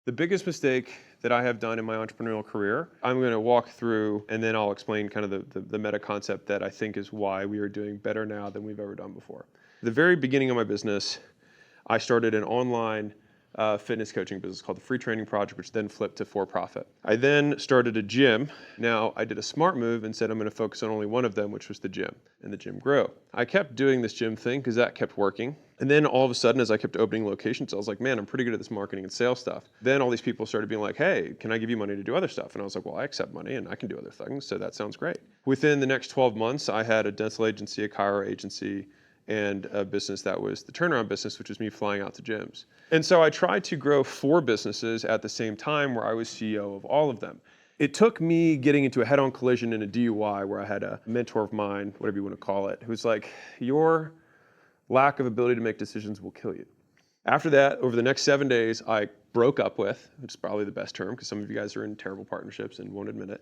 The biggest mistake that I have done in my entrepreneurial career, I'm going to walk through and then I'll explain kind of the meta concept that I think is why we are doing better now than we've ever done before. The very beginning of my business, I started an online fitness coaching business called the Free Training Project, which then flipped to for-profit. I then started a gym. Now, I did a smart move and said I'm going to focus on only one of them, which was the gym, and the gym grew. I kept doing this gym thing because that kept working. And then all of a sudden, as I kept opening locations, I was like, man, I'm pretty good at this marketing and sales stuff. Then all these people started being like, hey, can I give you money to do other stuff? And I was like, well, I accept money and I can do other things, so that sounds great. Within the next 12 months, I had a dental agency, a chiro agency, and a business that was the turnaround business, which was me flying out to gyms. And so I tried to grow 4 businesses at the same time where I was CEO of all of them. It took me getting into a head-on collision in a DUI where I had a mentor of mine, whatever you want to call it, who's like, your lack of ability to make decisions will kill you. After that, over the next 7 days, I broke up with, which is probably the best term because some of you guys are in terrible partnerships and won't admit it.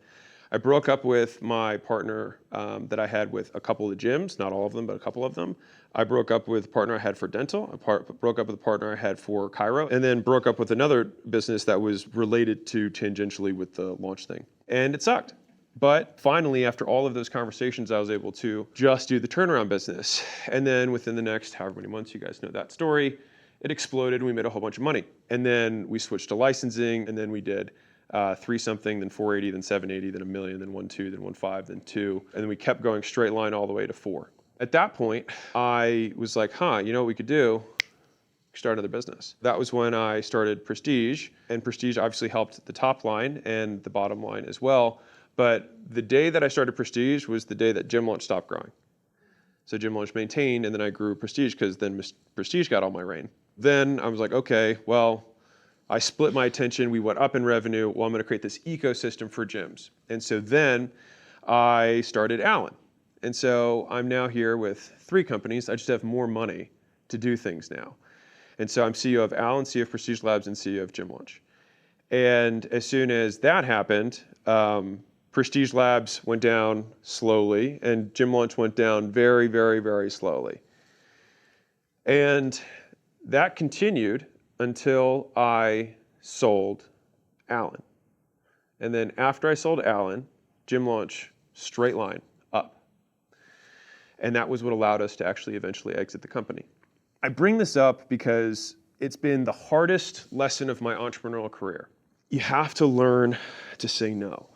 I broke up with my partner that I had with a couple of the gyms, not all of them, but a couple of them. I broke up with a partner I had for dental. I broke up with a partner I had for chiro, and then broke up with another business that was related to tangentially with the launch thing. And it sucked. But finally, after all of those conversations, I was able to just do the turnaround business. And then within the next however many months, you guys know that story, it exploded and we made a whole bunch of money. And then we switched to licensing, and then we did 3 something, then 480, then 780, then $1 million, then 1.2, then 1.5, then 2. And then we kept going straight line all the way to 4. At that point, I was like, you know what we could do? Start another business. That was when I started Prestige, and Prestige obviously helped the top line and the bottom line as well. But the day that I started Prestige was the day that Gym Launch stopped growing. So Gym Launch maintained, and then I grew Prestige because then Prestige got all my reign. Then I was like, okay, well, I split my attention. We went up in revenue. Well, I'm going to create this ecosystem for gyms. And so then I started Allen. And so I'm now here with 3 companies. I just have more money to do things now. And so I'm CEO of Allen, CEO of Prestige Labs, and CEO of Gym Launch. And as soon as that happened, Prestige Labs went down slowly, and Gym Launch went down very, very, very slowly. And that continued until I sold Allen. And then after I sold Allen, Gym Launch straight line up. And that was what allowed us to actually eventually exit the company. I bring this up because it's been the hardest lesson of my entrepreneurial career. You have to learn to say no.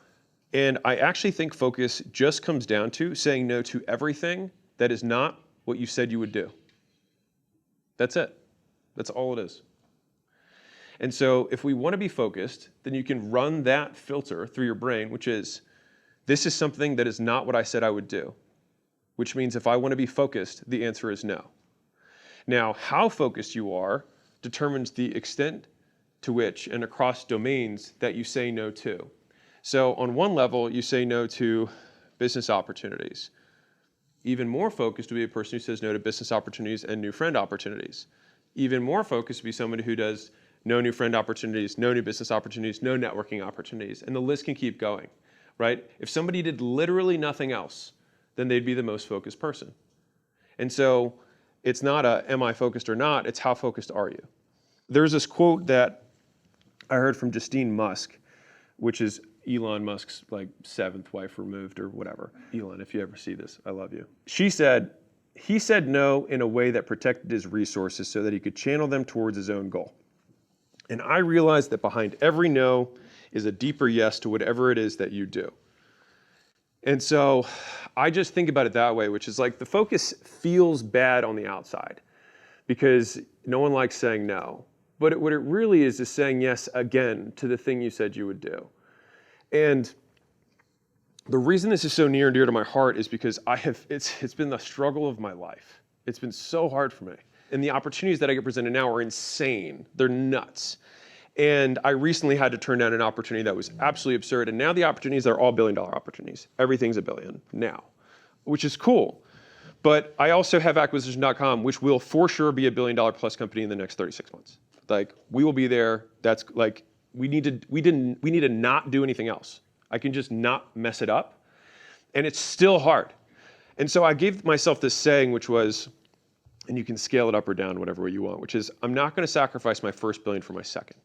And I actually think focus just comes down to saying no to everything that is not what you said you would do. That's it. That's all it is. And so if we want to be focused, then you can run that filter through your brain, which is, this is something that is not what I said I would do, which means if I want to be focused, the answer is no. Now, how focused you are determines the extent to which and across domains that you say no to. So on one level, you say no to business opportunities. Even more focused would be a person who says no to business opportunities and new friend opportunities. Even more focused would be somebody who does no new friend opportunities, no new business opportunities, no networking opportunities, and the list can keep going, right? If somebody did literally nothing else, then they'd be the most focused person. And so it's not am I focused or not, it's how focused are you? There's this quote that I heard from Justine Musk, which is Elon Musk's 7th wife removed or whatever. Elon, if you ever see this, I love you. She said, he said no in a way that protected his resources so that he could channel them towards his own goal. And I realized that behind every no is a deeper yes to whatever it is that you do. And so I just think about it that way, which is like the focus feels bad on the outside because no one likes saying no. But what it really is saying yes again to the thing you said you would do. And the reason this is so near and dear to my heart is because it's been the struggle of my life. It's been so hard for me. And the opportunities that I get presented now are insane. They're nuts. And I recently had to turn down an opportunity that was absolutely absurd. And now the opportunities are all billion-dollar opportunities. Everything's $1 billion now, which is cool. But I also have acquisition.com, which will for sure be $1 billion plus company in the next 36 months. We will be there. That's we need to not do anything else. I can just not mess it up. And it's still hard. And so I gave myself this saying, which was, and you can scale it up or down whatever way you want, which is I'm not going to sacrifice my first billion for my second.